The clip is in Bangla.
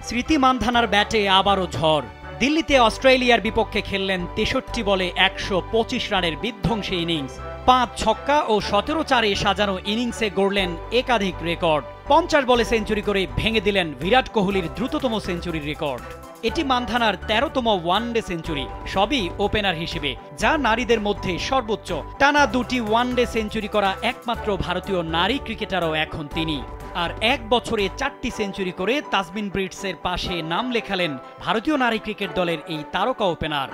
স্মৃতি মান্ধানার ব্যাটে আবারও ঝড়। দিল্লিতে অস্ট্রেলিয়ার বিপক্ষে খেললেন ৬৩ বলে ১২৫ রানের বিধ্বংসী ইনিংস। ৫ ছক্কা ও ১৭-৪-এ সাজানো ইনিংসে গড়লেন একাধিক রেকর্ড। ৫০ বলে সেঞ্চুরি করে ভেঙে দিলেন বিরাট কোহলির দ্রুততম সেঞ্চুরির রেকর্ড। এটি মান্ধানার ১৩তম ওয়ানডে সেঞ্চুরি, সবই ওপেনার হিসেবে, যা নারীদের মধ্যে সর্বোচ্চ। টানা ২টি ওয়ানডে সেঞ্চুরি করা একমাত্র ভারতীয় নারী ক্রিকেটারও এখন তিনি। আর ১ বছরে ৪টি সেঞ্চুরি করে তাসমিন ব্রিটসের পাশে নাম লেখালেন ভারতীয় নারী ক্রিকেট দলের এই তারকা ওপেনার।